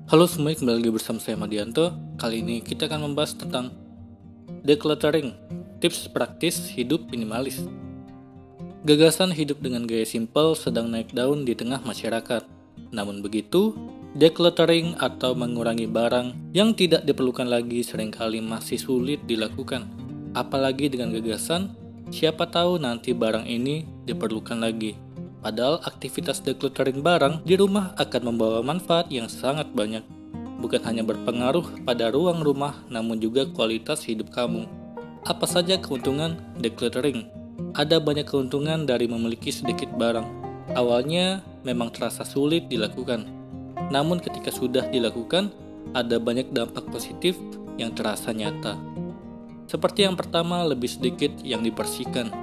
Halo semuanya, kembali lagi bersama saya Madianto. Kali ini kita akan membahas tentang decluttering, tips praktis hidup minimalis. Gagasan hidup dengan gaya simpel sedang naik daun di tengah masyarakat. Namun begitu, decluttering atau mengurangi barang yang tidak diperlukan lagi seringkali masih sulit dilakukan. Apalagi dengan gagasan, siapa tahu nanti barang ini diperlukan lagi. Padahal aktivitas decluttering barang di rumah akan membawa manfaat yang sangat banyak. Bukan hanya berpengaruh pada ruang rumah, namun juga kualitas hidup kamu. Apa saja keuntungan decluttering? Ada banyak keuntungan dari memiliki sedikit barang. Awalnya memang terasa sulit dilakukan. Namun ketika sudah dilakukan, ada banyak dampak positif yang terasa nyata. Seperti yang pertama, lebih sedikit yang dibersihkan.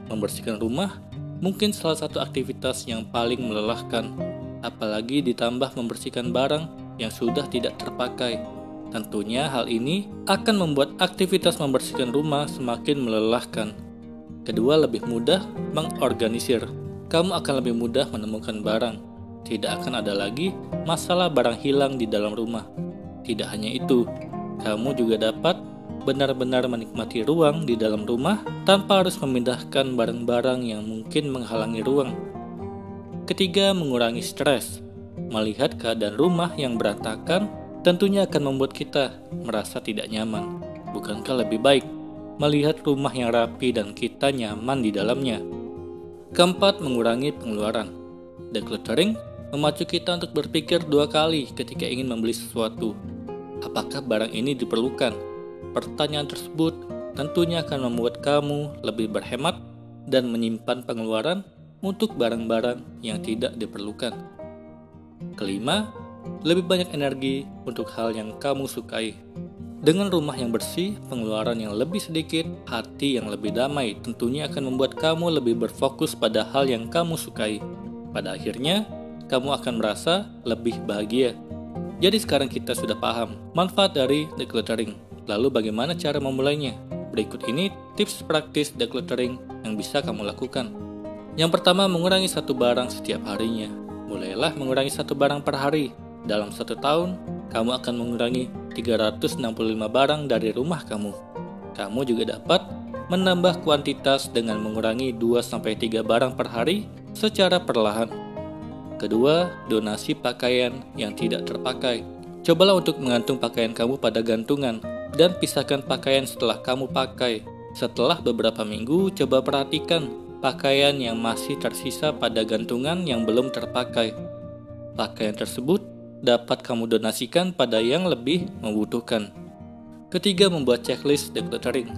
Membersihkan rumah mungkin salah satu aktivitas yang paling melelahkan, apalagi ditambah membersihkan barang yang sudah tidak terpakai. Tentunya hal ini akan membuat aktivitas membersihkan rumah semakin melelahkan. Kedua, lebih mudah mengorganisir. Kamu akan lebih mudah menemukan barang. Tidak akan ada lagi masalah barang hilang di dalam rumah. Tidak hanya itu, kamu juga dapat benar-benar menikmati ruang di dalam rumah tanpa harus memindahkan barang-barang yang mungkin menghalangi ruang. Ketiga, mengurangi stres. Melihat keadaan rumah yang berantakan tentunya akan membuat kita merasa tidak nyaman. Bukankah lebih baik melihat rumah yang rapi dan kita nyaman di dalamnya? Keempat, mengurangi pengeluaran. Decluttering memacu kita untuk berpikir dua kali ketika ingin membeli sesuatu. Apakah barang ini diperlukan? Pertanyaan tersebut tentunya akan membuat kamu lebih berhemat dan menyimpan pengeluaran untuk barang-barang yang tidak diperlukan. Kelima, lebih banyak energi untuk hal yang kamu sukai. Dengan rumah yang bersih, pengeluaran yang lebih sedikit, hati yang lebih damai tentunya akan membuat kamu lebih berfokus pada hal yang kamu sukai. Pada akhirnya, kamu akan merasa lebih bahagia. Jadi sekarang kita sudah paham manfaat dari decluttering. Lalu bagaimana cara memulainya? Berikut ini tips praktis decluttering yang bisa kamu lakukan. Yang pertama, mengurangi satu barang setiap harinya. Mulailah mengurangi satu barang per hari. Dalam satu tahun, kamu akan mengurangi 365 barang dari rumah kamu. Kamu juga dapat menambah kuantitas dengan mengurangi 2-3 barang per hari secara perlahan. Kedua, donasi pakaian yang tidak terpakai. Cobalah untuk menggantung pakaian kamu pada gantungan dan pisahkan pakaian setelah kamu pakai. Setelah beberapa minggu, coba perhatikan pakaian yang masih tersisa pada gantungan yang belum terpakai. Pakaian tersebut dapat kamu donasikan pada yang lebih membutuhkan. Ketiga, membuat checklist decluttering.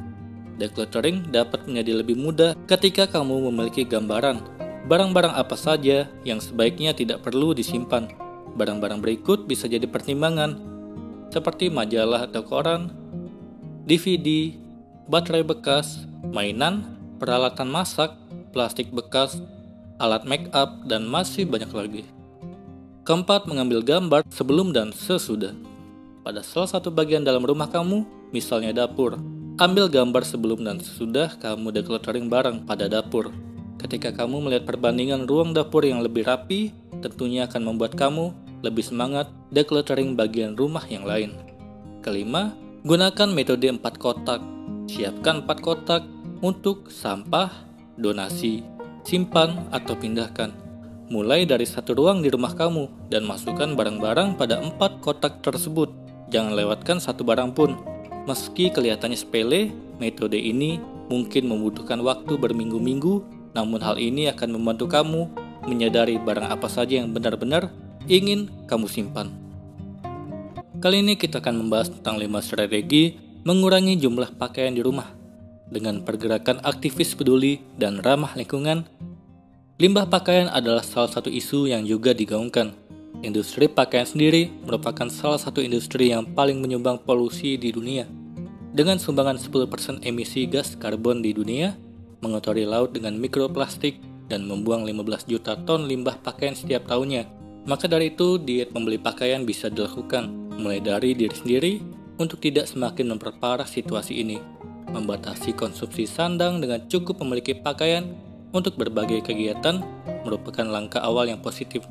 Decluttering dapat menjadi lebih mudah ketika kamu memiliki gambaran barang-barang apa saja yang sebaiknya tidak perlu disimpan. Barang-barang berikut bisa jadi pertimbangan, seperti majalah atau koran, DVD, baterai bekas, mainan, peralatan masak, plastik bekas, alat make up, dan masih banyak lagi. Keempat, mengambil gambar sebelum dan sesudah. Pada salah satu bagian dalam rumah kamu, misalnya dapur, ambil gambar sebelum dan sesudah kamu decluttering barang pada dapur. Ketika kamu melihat perbandingan ruang dapur yang lebih rapi, tentunya akan membuat kamu lebih semangat decluttering bagian rumah yang lain. Kelima, gunakan metode 4 kotak. Siapkan 4 kotak untuk sampah, donasi, simpan, atau pindahkan. Mulai dari satu ruang di rumah kamu dan masukkan barang-barang pada 4 kotak tersebut. Jangan lewatkan satu barang pun. Meski kelihatannya sepele, metode ini mungkin membutuhkan waktu berminggu-minggu, namun hal ini akan membantu kamu menyadari barang apa saja yang benar-benar ingin kamu simpan. Kali ini kita akan membahas tentang 5 strategi mengurangi jumlah pakaian di rumah. Dengan pergerakan aktivis peduli dan ramah lingkungan, limbah pakaian adalah salah satu isu yang juga digaungkan. Industri pakaian sendiri merupakan salah satu industri yang paling menyumbang polusi di dunia. Dengan sumbangan 10% emisi gas karbon di dunia, mengotori laut dengan mikroplastik, dan membuang 15 juta ton limbah pakaian setiap tahunnya. Maka dari itu, diet membeli pakaian bisa dilakukan, mulai dari diri sendiri untuk tidak semakin memperparah situasi ini. Membatasi konsumsi sandang dengan cukup memiliki pakaian untuk berbagai kegiatan merupakan langkah awal yang positif.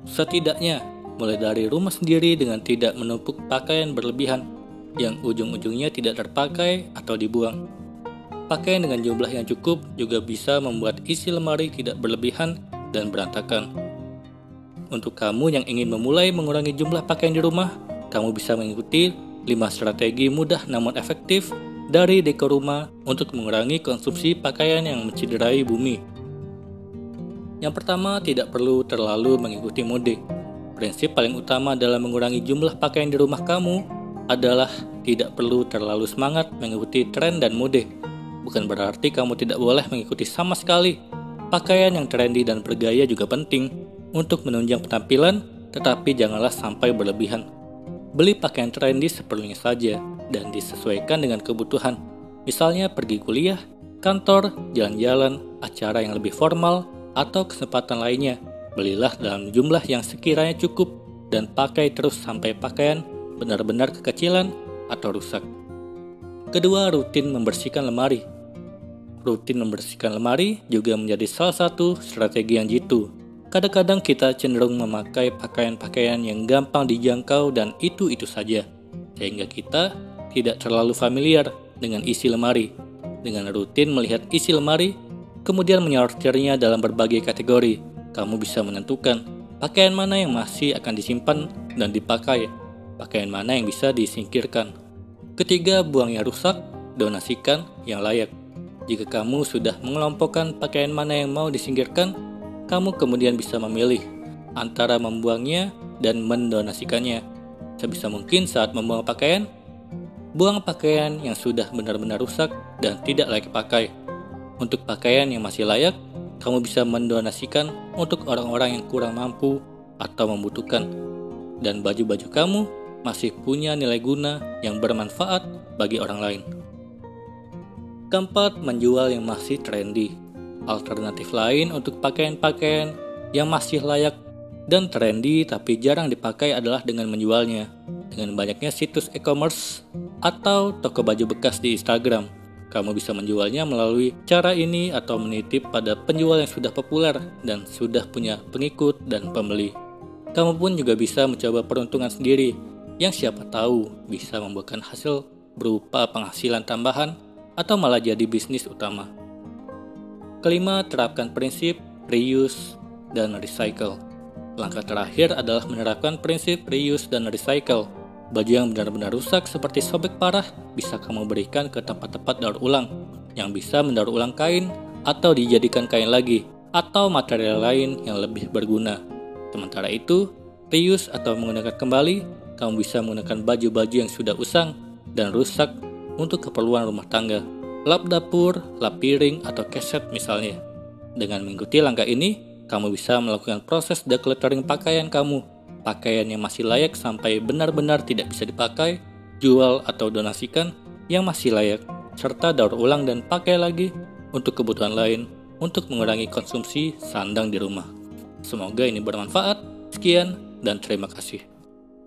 Setidaknya, mulai dari rumah sendiri dengan tidak menumpuk pakaian berlebihan yang ujung-ujungnya tidak terpakai atau dibuang. Pakaian dengan jumlah yang cukup juga bisa membuat isi lemari tidak berlebihan dan berantakan. Untuk kamu yang ingin memulai mengurangi jumlah pakaian di rumah, kamu bisa mengikuti 5 strategi mudah namun efektif dari dekor rumah untuk mengurangi konsumsi pakaian yang menciderai bumi. Yang pertama, tidak perlu terlalu mengikuti mode. Prinsip paling utama dalam mengurangi jumlah pakaian di rumah kamu adalah tidak perlu terlalu semangat mengikuti tren dan mode. Bukan berarti kamu tidak boleh mengikuti sama sekali. Pakaian yang trendy dan bergaya juga penting untuk menunjang penampilan, tetapi janganlah sampai berlebihan. Beli pakaian trendy seperlunya saja dan disesuaikan dengan kebutuhan. Misalnya pergi kuliah, kantor, jalan-jalan, acara yang lebih formal, atau kesempatan lainnya. Belilah dalam jumlah yang sekiranya cukup dan pakai terus sampai pakaian benar-benar kekecilan atau rusak. Kedua, rutin membersihkan lemari. Rutin membersihkan lemari juga menjadi salah satu strategi yang jitu. Kadang-kadang kita cenderung memakai pakaian-pakaian yang gampang dijangkau dan itu-itu saja, sehingga kita tidak terlalu familiar dengan isi lemari. Dengan rutin melihat isi lemari, kemudian menyortirnya dalam berbagai kategori, kamu bisa menentukan pakaian mana yang masih akan disimpan dan dipakai, pakaian mana yang bisa disingkirkan. Ketiga, buang yang rusak, donasikan yang layak. Jika kamu sudah mengelompokkan pakaian mana yang mau disingkirkan, kamu kemudian bisa memilih antara membuangnya dan mendonasikannya. Sebisa mungkin saat membuang pakaian, buang pakaian yang sudah benar-benar rusak dan tidak layak pakai. Untuk pakaian yang masih layak, kamu bisa mendonasikan untuk orang-orang yang kurang mampu atau membutuhkan. Dan baju-baju kamu masih punya nilai guna yang bermanfaat bagi orang lain. Keempat, menjual yang masih trendy. Alternatif lain untuk pakaian-pakaian yang masih layak dan trendy tapi jarang dipakai adalah dengan menjualnya. Dengan banyaknya situs e-commerce atau toko baju bekas di Instagram, kamu bisa menjualnya melalui cara ini atau menitip pada penjual yang sudah populer dan sudah punya pengikut dan pembeli. Kamu pun juga bisa mencoba peruntungan sendiri yang siapa tahu bisa membuahkan hasil berupa penghasilan tambahan atau malah jadi bisnis utama. Kelima, terapkan prinsip reuse dan recycle. Langkah terakhir adalah menerapkan prinsip reuse dan recycle. Baju yang benar-benar rusak seperti sobek parah bisa kamu berikan ke tempat-tempat daur ulang yang bisa mendaur ulang kain atau dijadikan kain lagi atau material lain yang lebih berguna. Sementara itu, reuse atau menggunakan kembali, kamu bisa menggunakan baju-baju yang sudah usang dan rusak untuk keperluan rumah tangga, lap dapur, lap piring, atau keset misalnya. Dengan mengikuti langkah ini, kamu bisa melakukan proses decluttering pakaian kamu. Pakaian yang masih layak sampai benar-benar tidak bisa dipakai, jual atau donasikan yang masih layak, serta daur ulang dan pakai lagi untuk kebutuhan lain untuk mengurangi konsumsi sandang di rumah. Semoga ini bermanfaat. Sekian dan terima kasih.